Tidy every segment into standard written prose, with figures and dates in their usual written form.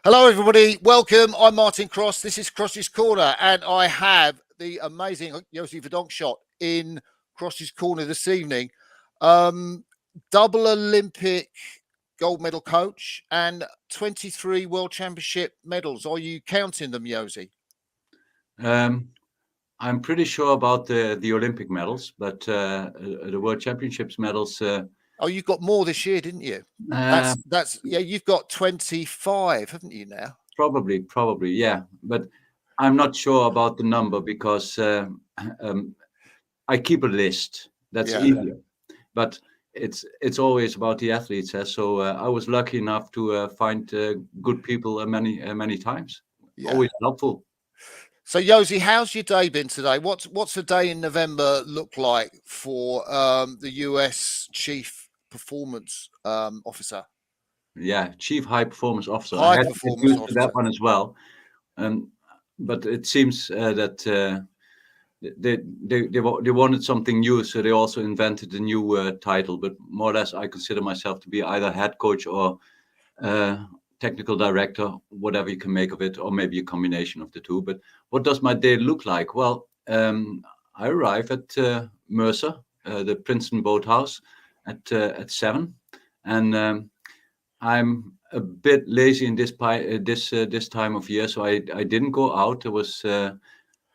Hello, everybody. Welcome. I'm Martin Cross. This is Crossy's Corner, and I have the amazing Josy Verdonkschot in Crossy's Corner this evening. Double Olympic gold medal coach and 23 World Championship medals. Are you counting them, Josy? I'm pretty sure about the Olympic medals, but the World Championships medals. Oh, you got more this year, didn't you? That's yeah. You've got 25, haven't you now? Probably, yeah. But I'm not sure about the number because I keep a list. That's easier. But it's always about the athletes. So I was lucky enough to find good people many times. Yeah. Always helpful. So, Josy, how's your day been today? What's a day in November look like for the US Chief Performance Officer? Yeah, Chief High Performance Officer. I High had to get Performance used to Officer. that one as well. But it seems that they wanted something new, so they also invented a new title. But more or less, I consider myself to be either head coach or technical director, whatever you can make of it, or maybe a combination of the two. But what does my day look like? Well, I arrive at Mercer, the Princeton Boathouse, at 7, and I'm a bit lazy in this time of year, so I didn't go out. There was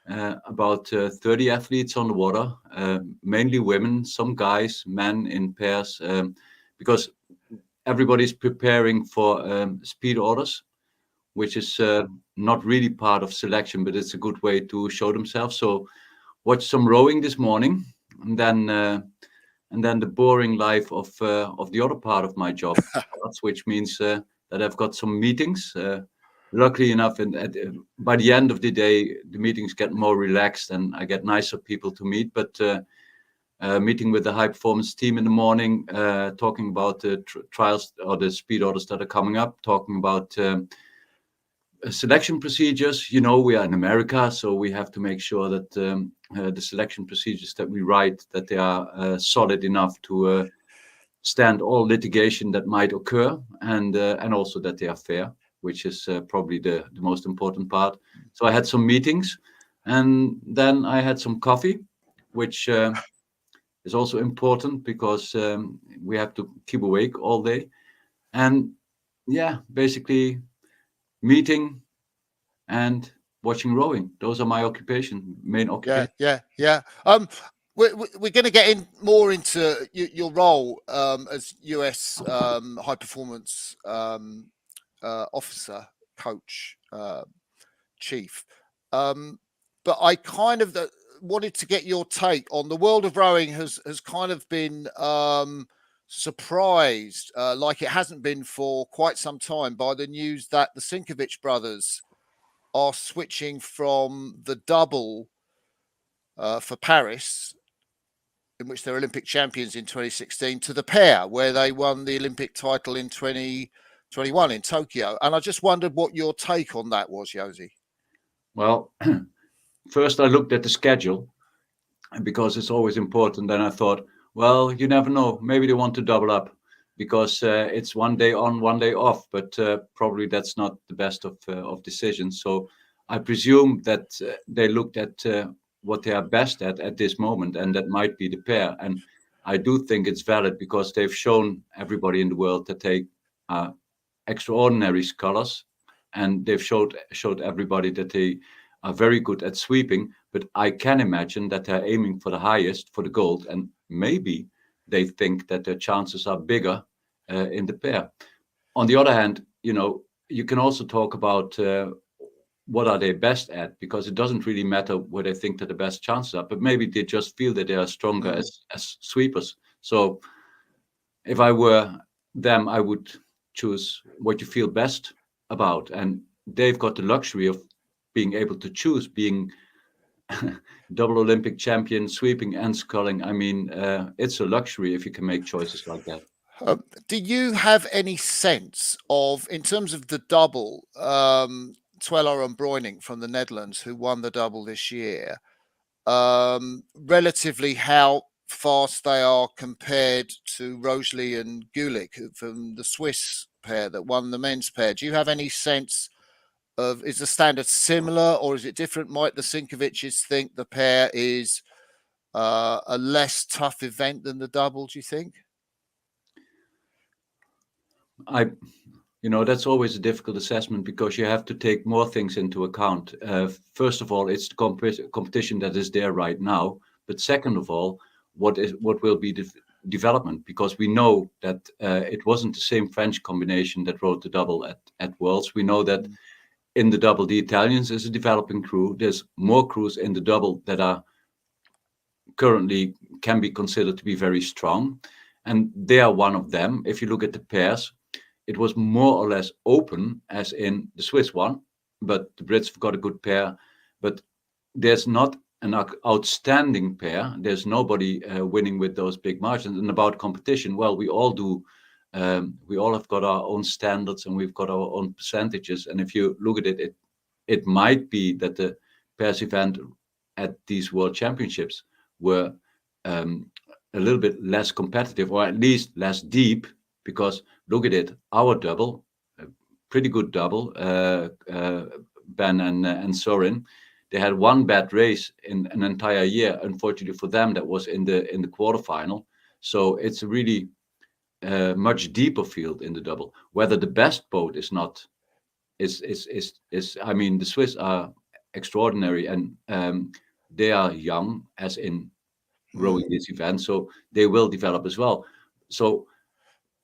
about 30 athletes on the water, mainly women, some guys, men in pairs, because everybody's preparing for speed orders, which is not really part of selection, but it's a good way to show themselves. So watch some rowing this morning, and then the boring life of the other part of my job, which means that I've got some meetings. Luckily enough, by the end of the day, the meetings get more relaxed and I get nicer people to meet. But meeting with the high performance team in the morning, talking about the trials or the speed orders that are coming up, talking about selection procedures. You know, we are in America, so we have to make sure that the selection procedures that we write, that they are solid enough to stand all litigation that might occur, and also that they are fair, which is probably the most important part. So I had some meetings, and then I had some coffee, which is also important because we have to keep awake all day. And yeah, basically meeting and watching rowing. Those are my main occupation. Yeah. We're going to get in more into your role as US high performance officer, coach, chief. But I kind of wanted to get your take on the world of rowing has kind of been surprised, like it hasn't been for quite some time, by the news that the Sinkovich brothers are switching from the double for Paris, in which they're Olympic champions in 2016, to the pair, where they won the Olympic title in 2021 in Tokyo. And I just wondered what your take on that was, Josy. Well, first I looked at the schedule because it's always important. Then I thought, well, you never know. Maybe they want to double up because it's one day on, one day off. But probably that's not the best of decisions. So I presume that they looked at what they are best at this moment, and that might be the pair. And I do think it's valid because they've shown everybody in the world that they are extraordinary scholars, and they've showed everybody that they are very good at sweeping. But I can imagine that they're aiming for the highest, for the gold, and maybe they think that their chances are bigger in the pair. On the other hand, you can also talk about what are they best at, because it doesn't really matter where they think that the best chances are, but maybe they just feel that they are stronger as sweepers. So if I were them, I would choose what you feel best about. And they've got the luxury of being able to choose, being double Olympic champion, sweeping and sculling. I mean, it's a luxury if you can make choices like that. Do you have any sense of, in terms of the double, Tweller and Breuning from the Netherlands, who won the double this year, relatively how fast they are compared to Rosalie and Gulick from the Swiss pair that won the men's pair. Do you have any sense of, is the standard similar or is it different? Might the Sinkovics think the pair is a less tough event than the double, do you think? That's always a difficult assessment because you have to take more things into account. First of all, it's the competition that is there right now. But second of all, what will be the development? Because we know that it wasn't the same French combination that rode the double at Worlds. We know that in the double, the Italians is a developing crew. There's more crews in the double that are currently can be considered to be very strong. And they are one of them. If you look at the pairs, it was more or less open, as in the Swiss one, but the Brits have got a good pair. But there's not an outstanding pair. There's nobody winning with those big margins. And about competition, well, we all do. We all have got our own standards and we've got our own percentages. And if you look at it, it might be that the pairs event at these World Championships were a little bit less competitive, or at least less deep. Because look at it, our double, a pretty good double, Ben and Sorin, they had one bad race in an entire year. Unfortunately for them, that was in the quarterfinal. So it's a really much deeper field in the double. Whether the best boat is not is I mean, the Swiss are extraordinary and they are young, as in rowing this event, so they will develop as well. So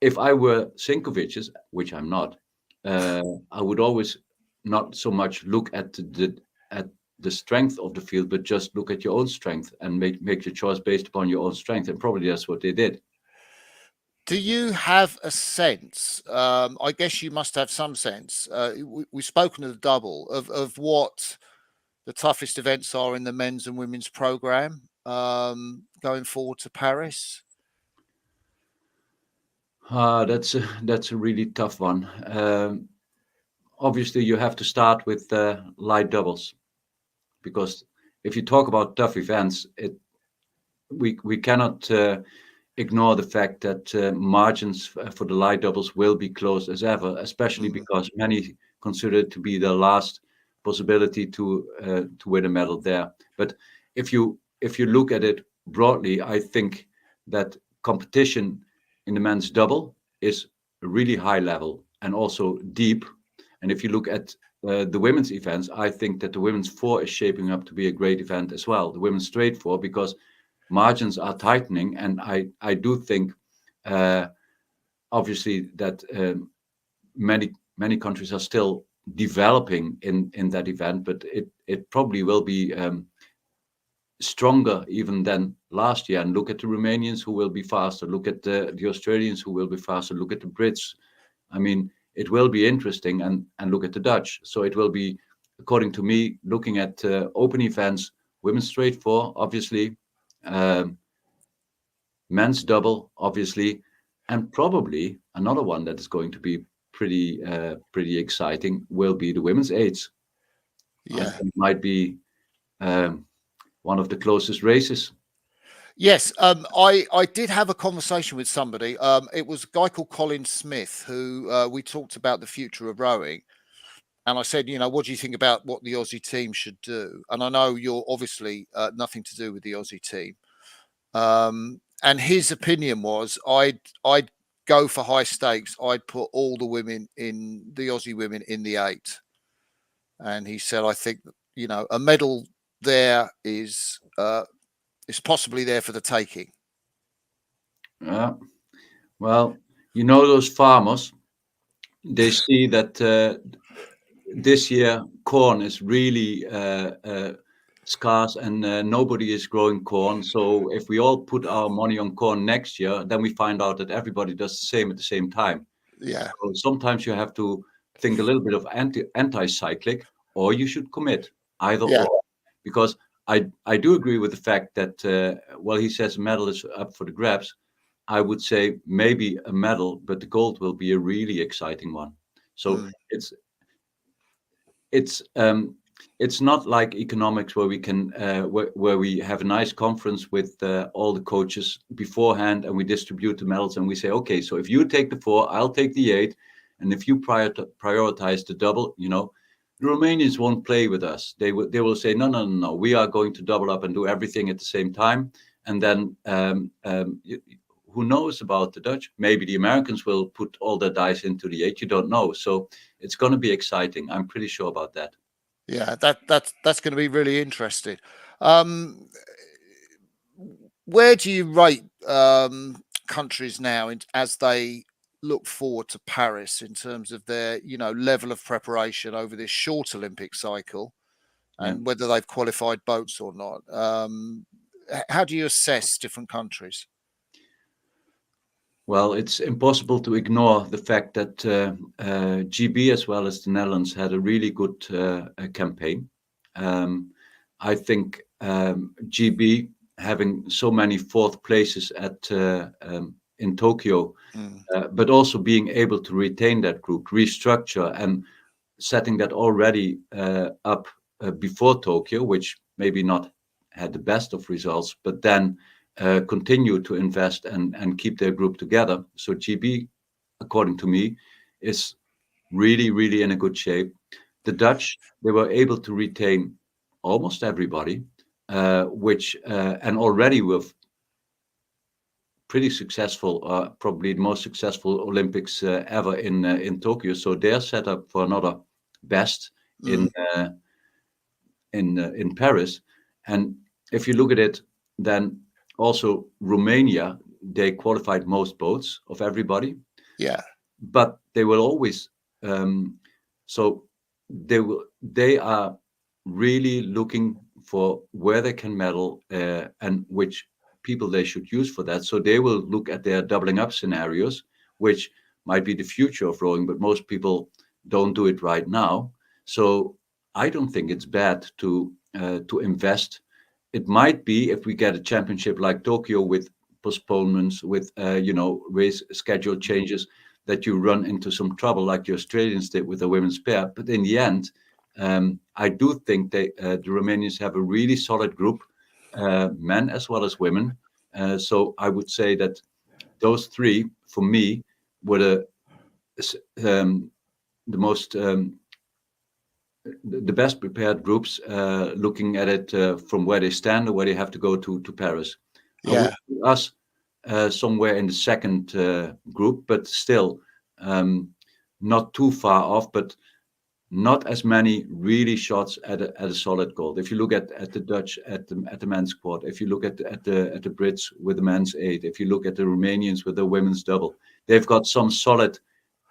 if I were Sinkovics, which I'm not, I would always not so much look at the strength of the field, but just look at your own strength and make your choice based upon your own strength. And probably that's what they did. Do you have a sense? I guess you must have some sense. We've spoken of the double of what the toughest events are in the men's and women's program going forward to Paris. That's a really tough one. Obviously, you have to start with light doubles, because if you talk about tough events, we cannot ignore the fact that margins for the light doubles will be close as ever, especially because many consider it to be the last possibility to win a medal there. But if you look at it broadly, I think that competition in the men's double is a really high level and also deep. And if you look at the women's events, I think that the women's four is shaping up to be a great event as well. The women's straight four, because margins are tightening. And I do think, obviously, that many countries are still developing in that event, but it probably will be stronger even than last year. And look at the Romanians, who will be faster. Look at the Australians, who will be faster. Look at the Brits. I mean, it will be interesting. And look at the Dutch. So it will be, according to me, looking at open events, women's straight four, obviously, men's double, obviously, and probably another one that is going to be pretty exciting will be the women's eights. Yeah, I think it might be one of the closest races. Yes, I did have a conversation with somebody. It was a guy called Colin Smith, who we talked about the future of rowing. And I said, what do you think about what the Aussie team should do? And I know you're obviously nothing to do with the Aussie team. And his opinion was I'd go for high stakes. I'd put all the women in the Aussie women in the eight. And he said, I think, a medal there is possibly there for the taking. Well, those farmers, they see that this year corn is really scarce and nobody is growing corn. So if we all put our money on corn next year, then we find out that everybody does the same at the same time. Yeah. So sometimes you have to think a little bit of anti-cyclic, or you should commit either or. Because I do agree with the fact that, he says a medal is up for the grabs. I would say maybe a medal, but the gold will be a really exciting one. So it's not like economics where we can where we have a nice conference with all the coaches beforehand and we distribute the medals and we say, okay, so if you take the 4, I'll take the 8, And if you prioritize the double, the Romanians won't play with us. They will say, no, no, no, no, we are going to double up and do everything at the same time. And then who knows about the Dutch? Maybe the Americans will put all their dice into the 8. You don't know. So it's going to be exciting. I'm pretty sure about that. Yeah, that's going to be really interesting. Where do you rate countries now as they look forward to Paris in terms of their, level of preparation over this short Olympic cycle, and whether they've qualified boats or not? How do you assess different countries? Well, it's impossible to ignore the fact that GB as well as the Netherlands had a really good campaign. I think GB having so many fourth places in Tokyo, but also being able to retain that group, restructure, and setting that already up before Tokyo, which maybe not had the best of results, but then continue to invest and keep their group together. So GB, according to me, is really, really in a good shape. The Dutch, they were able to retain almost everybody, and already with pretty successful, probably the most successful Olympics ever in Tokyo. So they're set up for another best in Paris. And if you look at it, then also Romania, they qualified most boats of everybody. Yeah. But they will always, so they are really looking for where they can medal and which people they should use for that. So they will look at their doubling up scenarios, which might be the future of rowing, but most people don't do it right now. So I don't think it's bad to invest. It might be if we get a championship like Tokyo with postponements, with race schedule changes, that you run into some trouble like the Australians did with the women's pair. But in the end, I do think the Romanians have a really solid group, men as well as women. So I would say that those three, for me, were the most the best prepared groups, looking at it from where they stand or where they have to go to Paris. Yeah. I would put us somewhere in the second group, but still not too far off, but not as many really shots at a solid goal. If you look at the Dutch at the men's squad, if you look at the Brits with the men's 8, if you look at the Romanians with the women's double, they've got some solid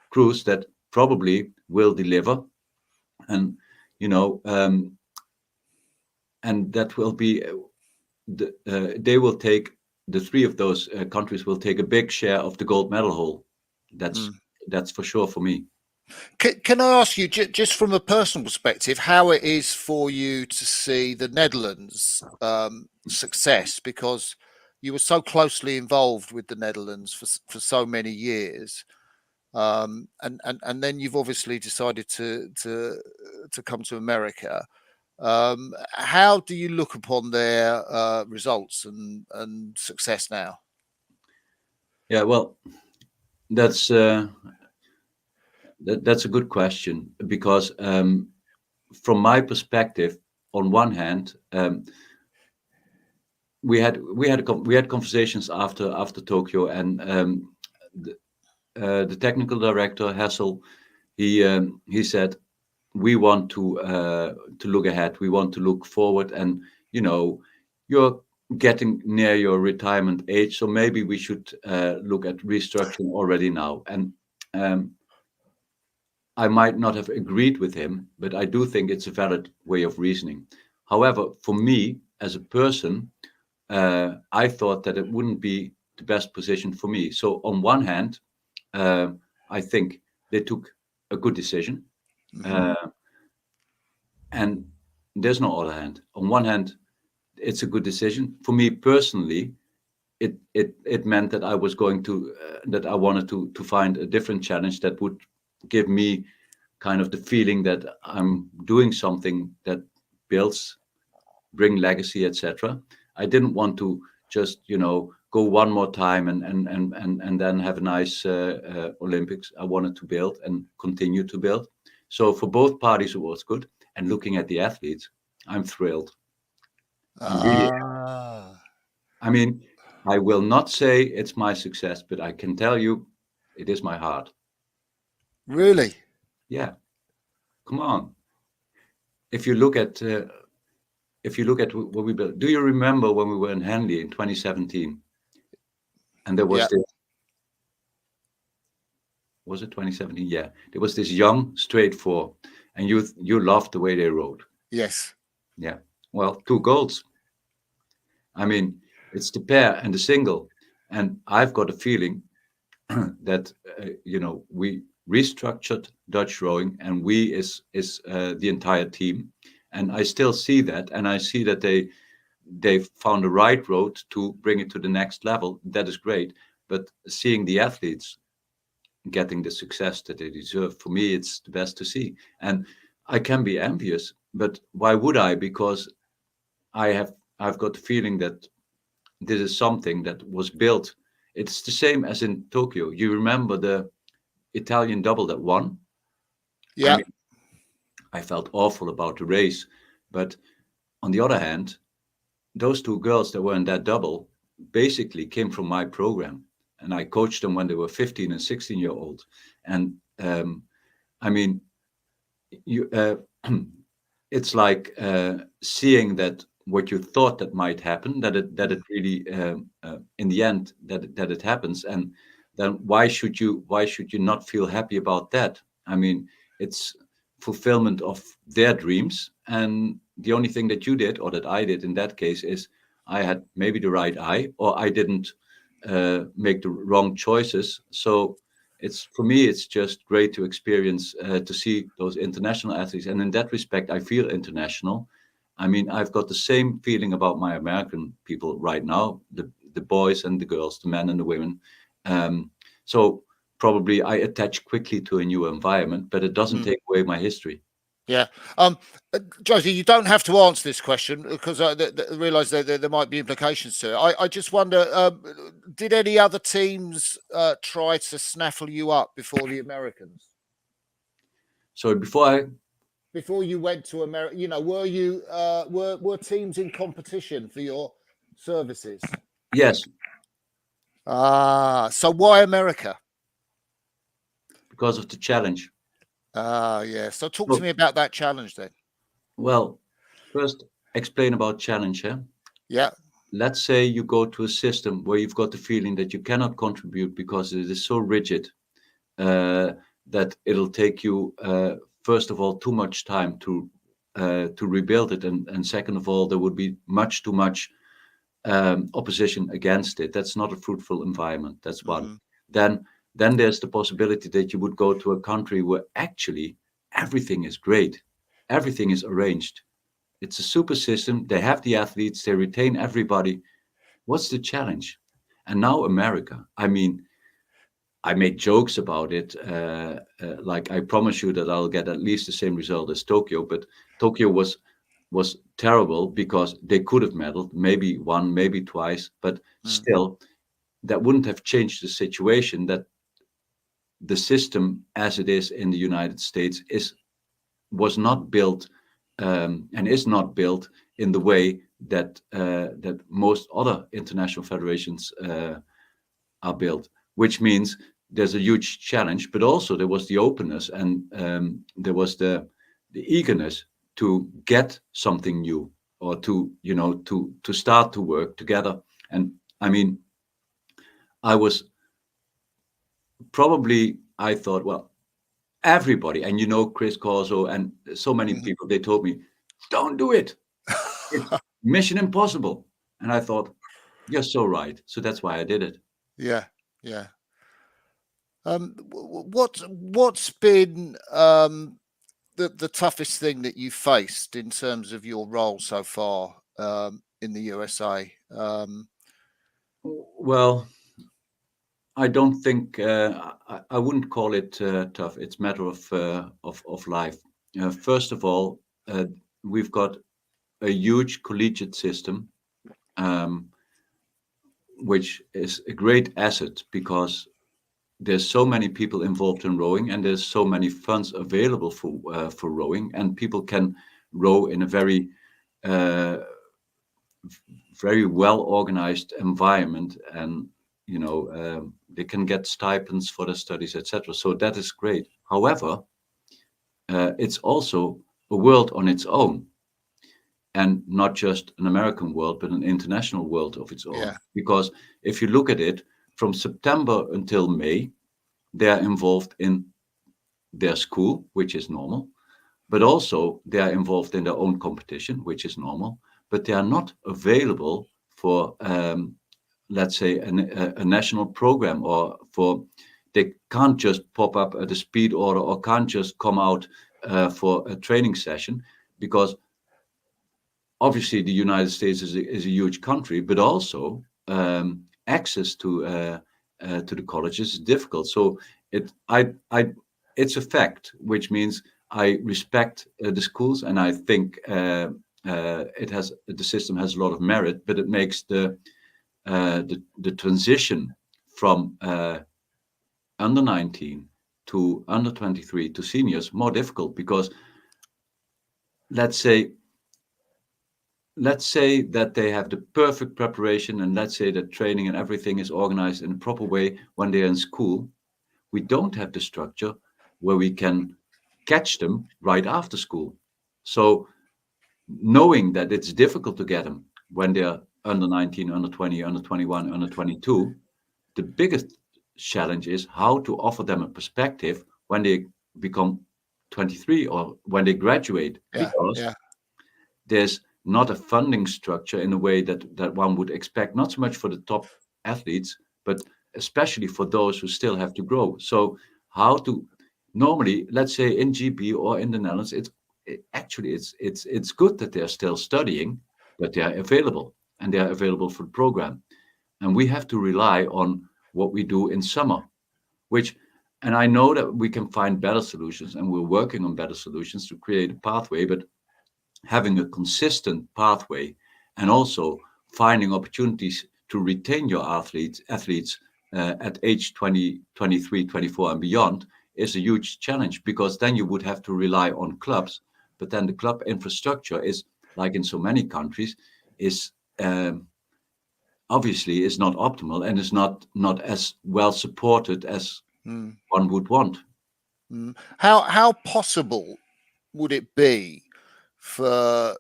crews that probably will deliver, and and that will be they will take the three of those countries will take a big share of the gold medal haul. That's for sure for me. Can I ask you, just from a personal perspective, how it is for you to see the Netherlands success, because you were so closely involved with the Netherlands for so many years, and then you've obviously decided to come to America. How do you look upon their results and success now? Yeah, well, that's a good question, because from my perspective, on one hand, we had conversations after Tokyo, and the technical director Hassel, he said, we want to look ahead, we want to look forward, and you're getting near your retirement age, so maybe we should look at restructuring already now. And I might not have agreed with him, but I do think it's a valid way of reasoning. However, for me as a person, I thought that it wouldn't be the best position for me. So on one hand, I think they took a good decision. And there's no other hand. On one hand, it's a good decision. For me personally, it meant that I was going to that I wanted to find a different challenge that would give me kind of the feeling that I'm doing something that builds, bring legacy, etc. I didn't want to just go go one more time and then have a nice Olympics. I wanted to build and continue to build. So for both parties, it was good. And looking at the athletes, I'm thrilled. I'm really. Ah, I mean, I will not say it's my success, but I can tell you, it is my heart. really? Yeah, come on. If you look at what we built, do you remember when we were in Henley in 2017? And there was Yeah. this, was it 2017? Yeah, there was this young straight four, and you loved the way they rode. Yes. Yeah, well, 2 goals. I mean, it's the pair and the single, and I've got a feeling that we restructured Dutch rowing, and we is the entire team, and I still see that, and I see that they found the right road to bring it to the next level. That is great, but seeing the athletes getting the success that they deserve, for me, it's the best to see, and I can be envious, but why would I? Because I've got the feeling that this is something that was built. It's the same as in Tokyo. You remember the Italian double that won? I Yeah. mean, I felt awful about the race. But on the other hand, those 2 girls that were in that double basically came from my program. And I coached them when they were 15 and 16-year-old. And I mean, you it's like seeing that what you thought that might happen, that it really in the end that it happens, and then why should you not feel happy about that? I mean, it's fulfillment of their dreams, and the only thing that you did or that I did in that case is I had maybe the right eye, or I didn't make the wrong choices. So it's, for me, it's just great to experience, to see those international athletes, and in that respect I feel international. I mean, I've got the same feeling about my American people right now, the boys and the girls, the men and the women. So probably I attach quickly to a new environment, but it doesn't Mm. take away my history. Yeah. Josy, you don't have to answer this question because I realise that there might be implications to it. I just wonder, did any other teams try to snaffle you up before the Americans? So Before you went to America, were you were teams in competition for your services? yes, Ah, so why America? because of the challenge. Ah, yeah. So talk to Look, me about that challenge then. well, first explain about challenge. Yeah. Let's say you go to a system where you've got the feeling that you cannot contribute because it is so rigid, uh, that it'll take you, first of all, too much time to rebuild it, and second of all, there would be much too much opposition against it. That's not a fruitful environment. That's one. Hmm. Then there's the possibility that you would go to a country where actually everything is great, everything is arranged. It's a super system. They have the athletes. They retain everybody. What's the challenge? And now America. I mean, I make jokes about it. Like, I promise you that I'll get at least the same result as Tokyo. But Tokyo was terrible because they could have medaled, maybe one, maybe twice, but Mm. still, that wouldn't have changed the situation. That the system as it is in the United States was not built, and is not built in the way that most other international federations are built, which means there's a huge challenge, but also there was the openness, and there was the eagerness to get something new, or to start to work together. And I mean, I was I thought, well, everybody, and Chris Corso and so many Hmm. people, they told me, don't do it. It's mission impossible. And I thought, you're so right. So that's why I did it. Yeah. Yeah. What's been the toughest thing that you faced in terms of your role so far in the USA? Well, I don't think, I wouldn't call it tough. It's matter of life. First of all, we've got a huge collegiate system. Um, which is a great asset because there's so many people involved in rowing, and there's so many funds available for rowing, and people can row in a uh, very well organized environment, and they can get stipends for their studies, etc. So that is great. However, it's also a world on its own, and not just an American world, but an international world of its own. Yeah. Because if you look at it, from September until May, they are involved in their school, which is normal, but also they are involved in their own competition, which is normal, but they are not available for, let's say, a national program, or for, they can't just pop up at a speed order, or can't just come out for a training session, because obviously the United States is a huge country, but also access to the colleges is difficult. So it's a fact, which means I respect the schools, and I think the system has a lot of merit, but it makes the transition from under 19 to under 23 to seniors more difficult, because let's say let's say that they have the perfect preparation, and let's say that training and everything is organized in a proper way when they're in school. We don't have the structure where we can catch them right after school. So knowing that it's difficult to get them when they're under 19, under 20, under 21, under 22, the biggest challenge is how to offer them a perspective when they become 23 or when they graduate, Yeah. because Yeah. there's not a funding structure in a way that one would expect, not so much for the top athletes, but especially for those who still have to grow. So how to normally, let's say in GB or in the Netherlands, actually it's good that they're still studying, but they are available, and they are available for the program. And we have to rely on what we do in summer, which, and I know that we can find better solutions, and we're working on better solutions to create a pathway, but having a consistent pathway, and also finding opportunities to retain your athletes at age 20, 23, 24 and beyond is a huge challenge, because then you would have to rely on clubs, but then the club infrastructure is, like in so many countries, is obviously is not optimal, and is not as well supported as Mm. one would want. How possible would it be for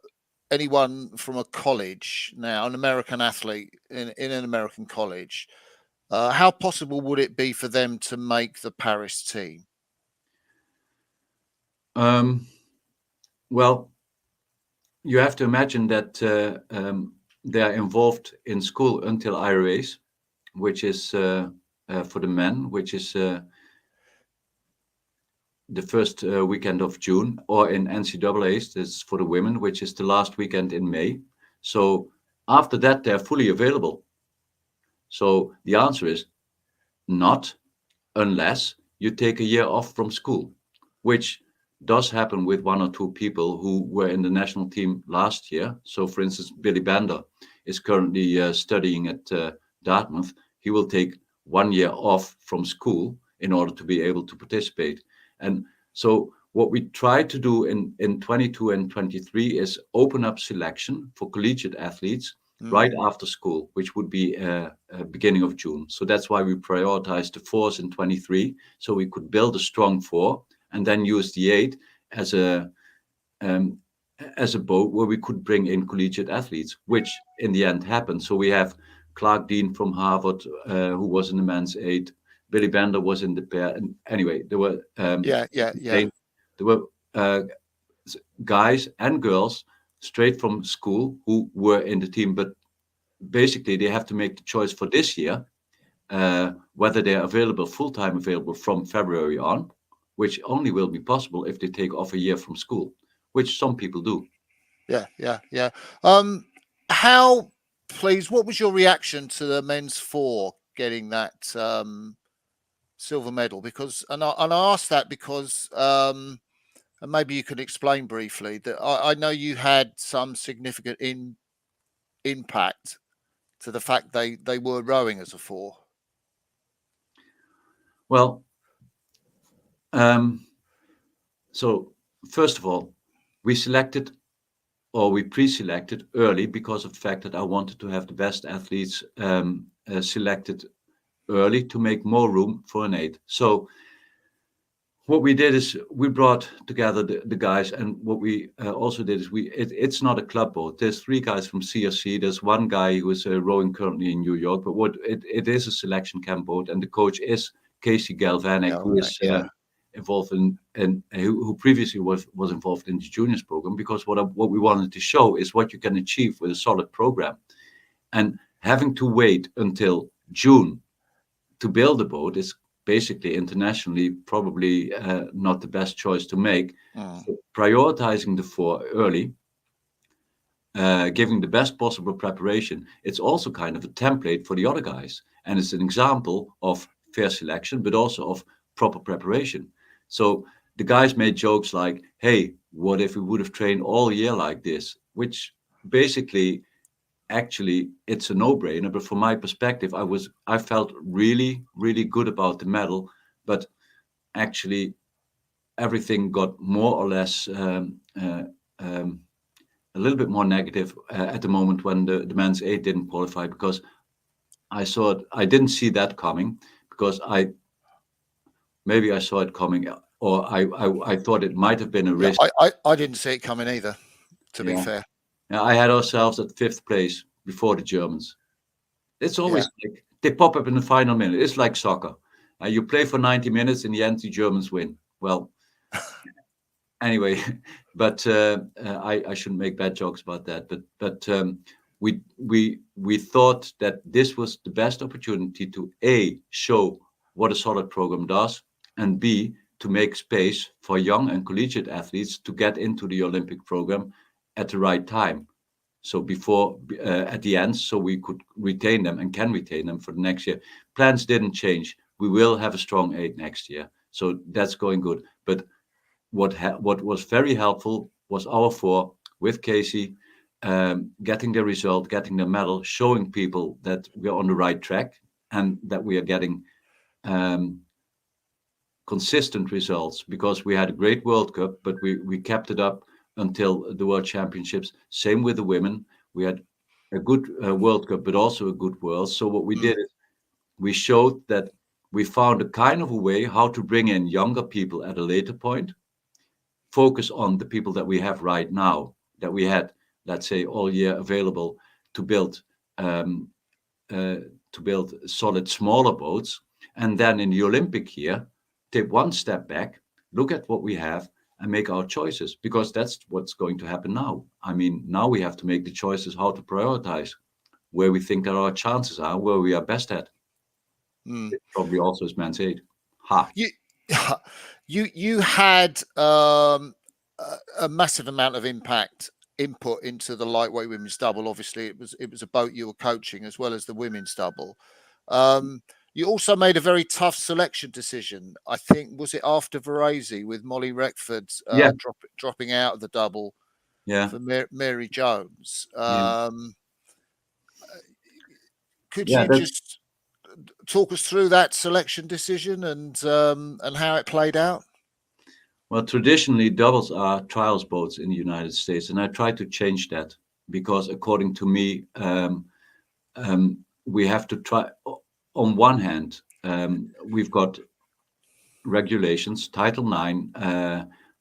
anyone from a college now, an American athlete in an American college, how possible would it be for them to make the Paris team? Well, you have to imagine that they are involved in school until IRAs, which is for the men, which is the first weekend of June, or in NCAA's, that's for the women, which is the last weekend in May. So after that, they're fully available. So the answer is not, unless you take a year off from school, which does happen with one or two people who were in the national team last year. So, for instance, Billy Bender is currently studying at Dartmouth. He will take 1 year off from school in order to be able to participate. And so what we try to do in 22 and 23 is open up selection for collegiate athletes right after school, which would be beginning of June. So that's why we prioritized the fours in 23, so we could build a strong four, and then use the eight as a boat where we could bring in collegiate athletes, which in the end happened. So we have Clark Dean from Harvard, who was in the men's eight. Billy Bender was in the pair. And anyway, there were there were guys and girls straight from school who were in the team, but basically they have to make the choice for this year whether they're available, full-time available from February on, which only will be possible if they take off a year from school, which some people do. Yeah. How, please, what was your reaction to the men's four getting that silver medal? Because, and I asked that because, and maybe you could explain briefly that I know you had some significant impact to the fact they were rowing as a four? Well, so first of all, we pre-selected early because of the fact that I wanted to have the best athletes selected early to make more room for an 8. So what we did is we brought together the guys, and what we also did is it's not a club boat. There's 3 guys from CRC. There's 1 guy who is rowing currently in New York, but it is a selection camp boat, and the coach is Casey Galvanic, who is involved in who previously was involved in the juniors program. Because what we wanted to show is what you can achieve with a solid program, and having to wait until June to build a boat is basically internationally probably not the best choice to make. So prioritizing the 4 early, giving the best possible preparation, it's also kind of a template for the other guys, and it's an example of fair selection but also of proper preparation. So the guys made jokes like, hey, what if we would have trained all year like this, which basically actually it's a no-brainer, but from my perspective I felt really, really good about the medal, but actually everything got more or less a little bit more negative at the moment when the men's 8 didn't qualify, because I didn't see that coming, because maybe I saw it coming, or I thought it might have been a risk. I didn't see it coming either, to be fair. Yeah, I had ourselves at 5th place before the Germans. It's always like they pop up in the final minute. It's like soccer. You play for 90 minutes, in the end, the Germans win. Well, anyway, but I shouldn't make bad jokes about that. But we thought that this was the best opportunity to A, show what a solid program does, and B, to make space for young and collegiate athletes to get into the Olympic program at the right time. So before, at the end, so we could retain them and can retain them for the next year. Plans didn't change. We will have a strong 8 next year. So that's going good. But what was very helpful was our 4 with Casey, getting the result, getting the medal, showing people that we're on the right track and that we are getting consistent results, because we had a great World Cup, but we kept it up until the World Championships. Same with the women. We had a good World Cup, but also a good World. So what we did is we showed that we found a kind of a way how to bring in younger people at a later point, focus on the people that we have right now, that we had, let's say, all year available to build solid smaller boats, and then in the Olympic year take 1 step back, look at what we have, and make our choices, because that's what's going to happen now. I mean, now we have to make the choices how to prioritize, where we think that our chances are, where we are best at. It probably also is men's 8. You had a massive amount of input into the lightweight women's double. Obviously, it was a boat you were coaching as well as the women's double. You also made a very tough selection decision. I think, was it after Varese with Molly Reckford dropping out of the double for Mary Jones? Could you just talk us through that selection decision and how it played out? Well, traditionally, doubles are trials boats in the United States, and I tried to change that, because according to me, we have to try. On one hand, we've got regulations, Title IX.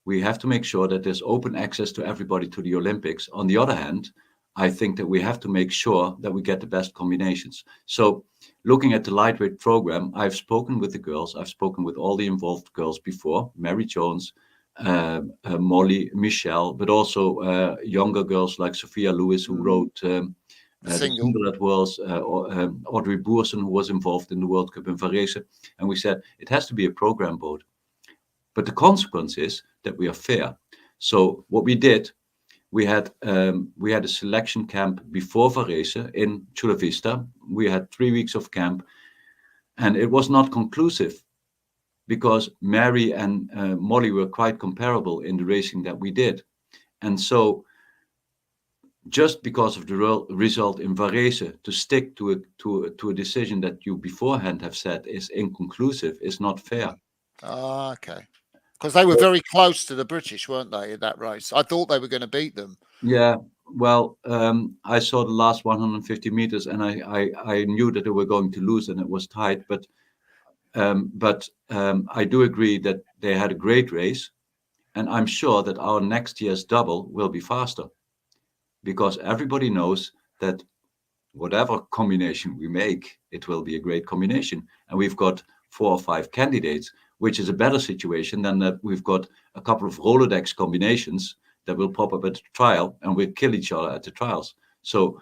We have to make sure that there's open access to everybody to the Olympics. On the other hand, I think that we have to make sure that we get the best combinations. So looking at the lightweight program, I've spoken with the girls. I've spoken with all the involved girls before, Mary Jones, Molly, Michelle, but also younger girls like Sophia Lewis, who wrote the single at Worlds, Audrey Boersen, who was involved in the World Cup in Varese. And we said, it has to be a program boat. But the consequence is that we are fair. So what we did, we had a selection camp before Varese in Chula Vista. We had 3 weeks of camp, and it was not conclusive, because Mary and Molly were quite comparable in the racing that we did. And so just because of the result in Varese, to stick to a decision that you beforehand have said is inconclusive is not fair. Okay. Because they were very close to the British, weren't they, in that race? I thought they were going to beat them. Yeah, well, I saw the last 150 meters, and I knew that they were going to lose, and it was tight. But I do agree that they had a great race, and I'm sure that our next year's double will be faster, because everybody knows that whatever combination we make, it will be a great combination. And we've got 4 or 5 candidates, which is a better situation than that we've got a couple of Rolodex combinations that will pop up at the trial and will kill each other at the trials. So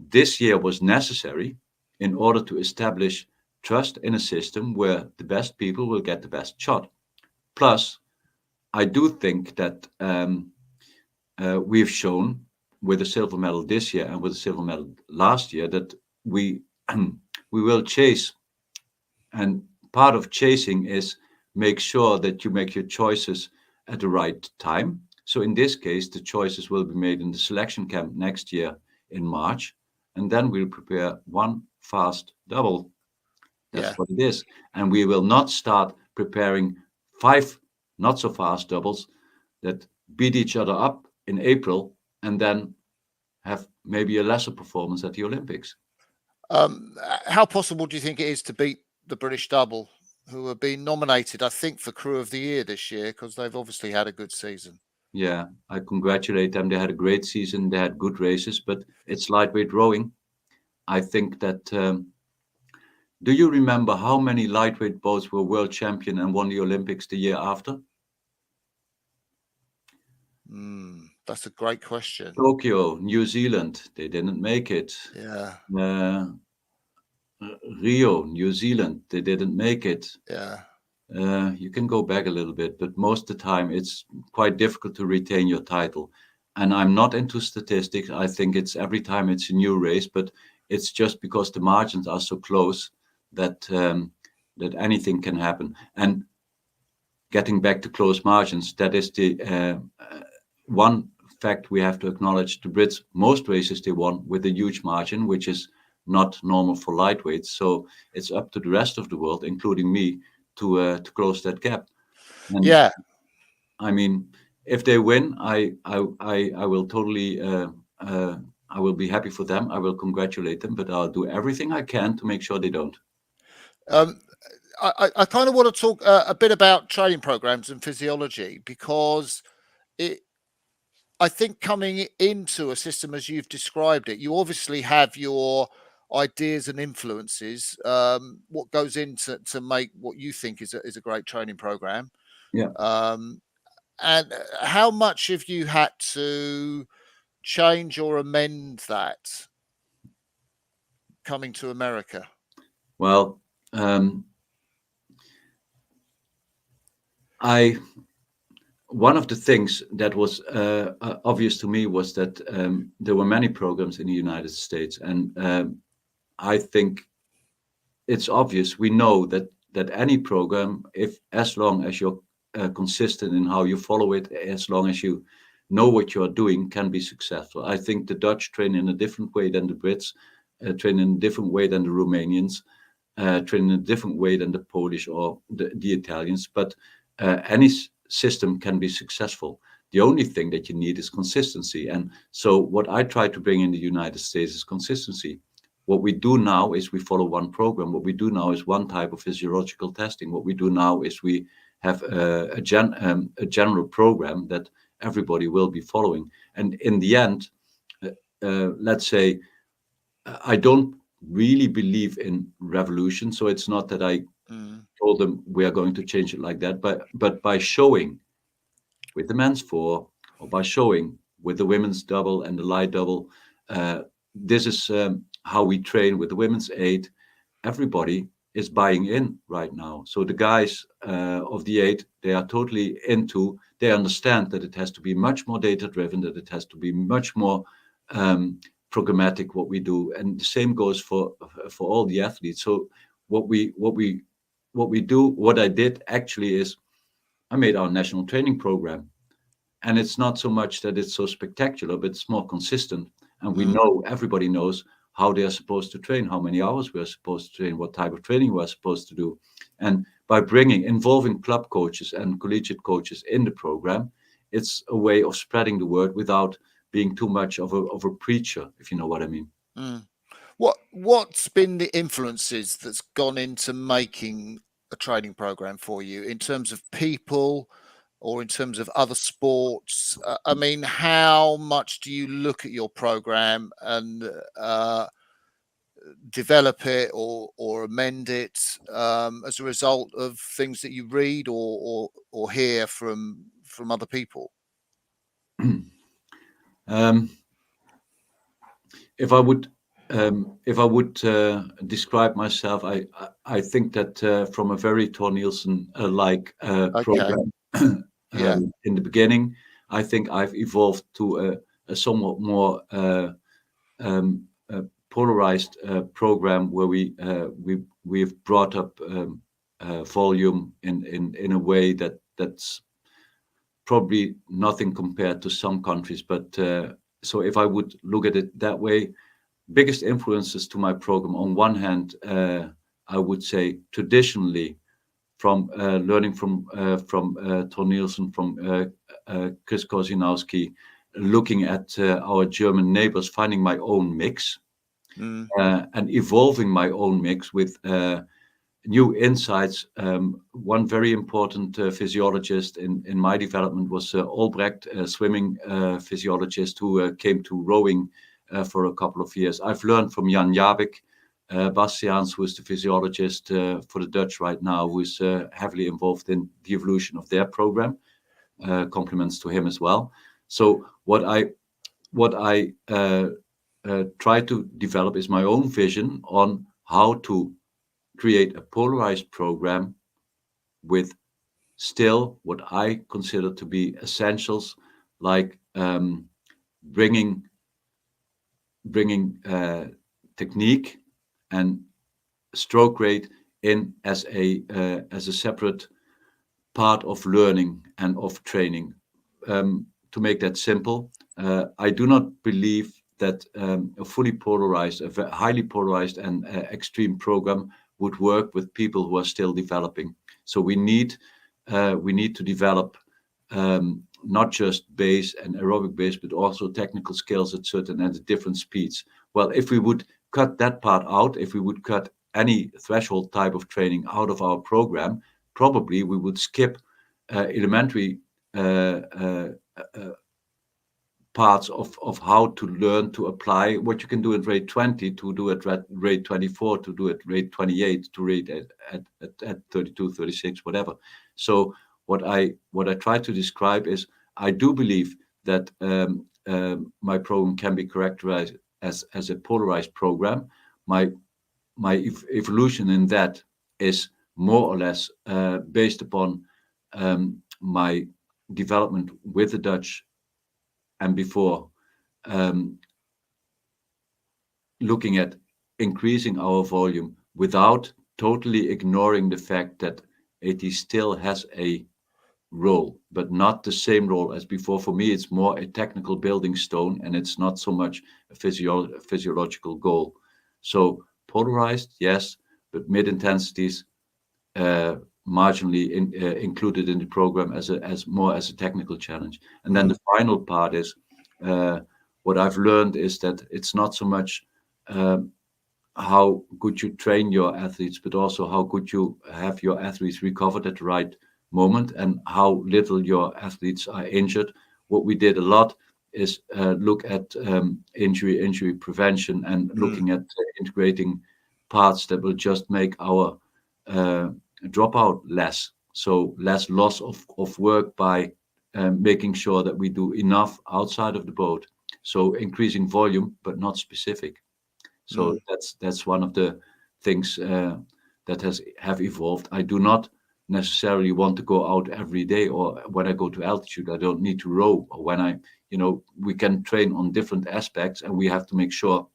this year was necessary in order to establish trust in a system where the best people will get the best shot. Plus, I do think that we've shown with a silver medal this year and with a silver medal last year that we we will chase. And part of chasing is make sure that you make your choices at the right time. So in this case, the choices will be made in the selection camp next year in March, and then we'll prepare one fast double. That's Yeah. what it is. And we will not start preparing 5 not so fast doubles that beat each other up in April and then have maybe a lesser performance at the Olympics. How possible do you think it is to beat the British double, who have been nominated, I think, for Crew of the Year this year, because they've obviously had a good season? Yeah, I congratulate them. They had a great season. They had good races, but it's lightweight rowing. I think that. Do you remember how many lightweight boats were world champion and won the Olympics the year after? That's a great question. Tokyo, New Zealand, they didn't make it. Yeah. Rio, New Zealand, they didn't make it. Yeah. You can go back a little bit, but most of the time it's quite difficult to retain your title. And I'm not into statistics. I think it's every time it's a new race, but it's just because the margins are so close that that anything can happen. And getting back to close margins, that is the one fact we have to acknowledge. The Brits, most races they won with a huge margin, which is not normal for lightweights. So it's up to the rest of the world, including me, to close that gap. And Yeah. I mean, if they win, I will totally I will be happy for them. I will congratulate them, but I'll do everything I can to make sure they don't. Um, I kind of want to talk a bit about training programs and physiology, because it, I think coming into a system as you've described it, you obviously have your ideas and influences. What goes into to make what you think is a great training program, Yeah. um, and how much have you had to change or amend that coming to America? Well, I one of the things that was obvious to me was that there were many programs in the United States, and I think it's obvious. We know that any program, if as long as you're consistent in how you follow it, as long as you know what you're doing, can be successful. I think the Dutch train in a different way than the Brits, train in a different way than the Romanians, train in a different way than the Polish or the Italians. But any system can be successful. The only thing that you need is consistency. And so what I try to bring in the United States is consistency. What we do now is we follow one program. What we do now is one type of physiological testing. What we do now is we have a general program that everybody will be following. And in the end, let's say, I don't really believe in revolution. So it's not that I told them we are going to change it like that, but by showing with the men's 4, or by showing with the women's double and the light double, this is how we train with the women's 8. Everybody is buying in right now. So the guys of the 8, they are totally into. They understand that it has to be much more data driven, that it has to be much more programmatic what we do, and the same goes for all the athletes. So what I did actually is I made our national training program, and it's not so much that it's so spectacular, but it's more consistent. And we Mm. know, everybody knows how they are supposed to train, how many hours we are supposed to train, what type of training we are supposed to do. And by involving club coaches and collegiate coaches in the program, it's a way of spreading the word without being too much of a preacher, if you know what I mean. Mm. What's been the influences that's gone into making a training program for you in terms of people or in terms of other sports? I mean, how much do you look at your program and develop it or amend it as a result of things that you read or hear from other people? um, if I would describe myself, I think that from a very Thor Nielsen like Okay. program Yeah. in the beginning, I think I've evolved to a somewhat more um, polarized program where we've brought up volume in a way that's probably nothing compared to some countries. But so if I would look at it that way, biggest influences to my program, on one hand, I would say traditionally from learning from Thor Nielsen, from Chris Kozinowski, looking at our German neighbors, finding my own mix Mm. and evolving my own mix with new insights. One very important physiologist in my development was Albrecht, a swimming physiologist who came to rowing for a couple of years. I've learned from Jan Jabik, Bastiaans, who is the physiologist for the Dutch right now, who is heavily involved in the evolution of their program. Compliments to him as well. So what I try to develop is my own vision on how to create a polarized program with still what I consider to be essentials, like bringing technique and stroke rate in as a separate part of learning and of training. To make that simple, I do not believe that a fully polarized, highly polarized and extreme program would work with people who are still developing. So we need to develop not just base and aerobic base, but also technical skills at certain and at different speeds. Well, if we would cut that part out, if we would cut any threshold type of training out of our program, probably we would skip elementary parts of how to learn to apply what you can do at rate 20 to do at rate 24, to do at rate 28, to rate at 32, 36, whatever. So what I try to describe is I do believe that my program can be characterized as a polarized program. My evolution in that is more or less based upon my development with the Dutch and before, looking at increasing our volume without totally ignoring the fact that AT still has a role, but not the same role as before. For me, it's more a technical building stone, and it's not so much a physiological goal. So polarized, yes, but mid intensities marginally included in the program as more as a technical challenge. And then the final part is what I've learned is that it's not so much how good you train your athletes, but also how good you have your athletes recovered at the right moment and how little your athletes are injured. What we did a lot is look at injury prevention and looking at integrating parts that will just make our dropout less. So less loss of work by making sure that we do enough outside of the boat. So increasing volume, but not specific. So that's one of the things that have evolved. I do not necessarily want to go out every day, or when I go to altitude, I don't need to row. Or when we can train on different aspects, and we have to make sure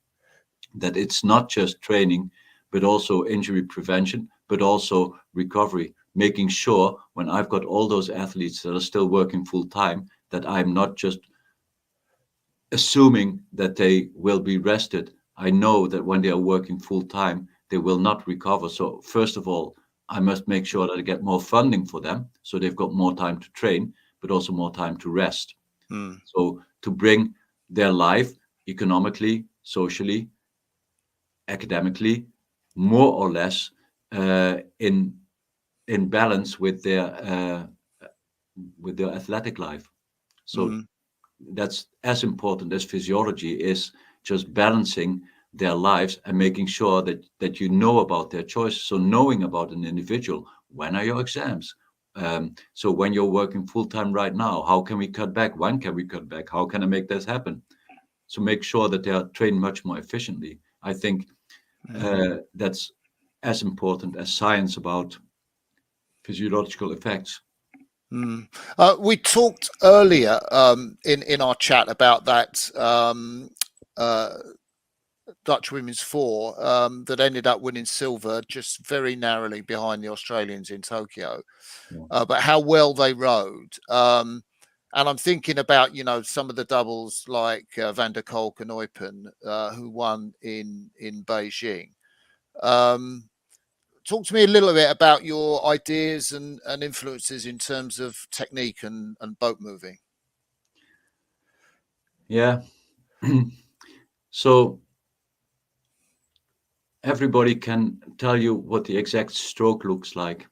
that it's not just training, but also injury prevention, but also recovery. Making sure when I've got all those athletes that are still working full time, that I'm not just assuming that they will be rested. I know that when they are working full time, they will not recover. So first of all, I must make sure that I get more funding for them, so they've got more time to train, but also more time to rest. Mm. So to bring their life economically, socially, academically, more or less in balance with their athletic life. So Mm. that's as important as physiology is, just balancing their lives and making sure that you know about their choices. So knowing about an individual, when are your exams? So when you're working full time right now, how can we cut back? When can we cut back? How can I make this happen? So make sure that they are trained much more efficiently. I think Mm. that's as important as science about physiological effects. Mm. We talked earlier in our chat about that uh, Dutch women's four that ended up winning silver just very narrowly behind the Australians in Tokyo, Yeah. but how well they rode. And I'm thinking about, some of the doubles like Van der Kolk and Eupen, who won in Beijing. Um, Talk to me a little bit about your ideas and influences in terms of technique and boat moving. Yeah. So everybody can tell you what the exact stroke looks like,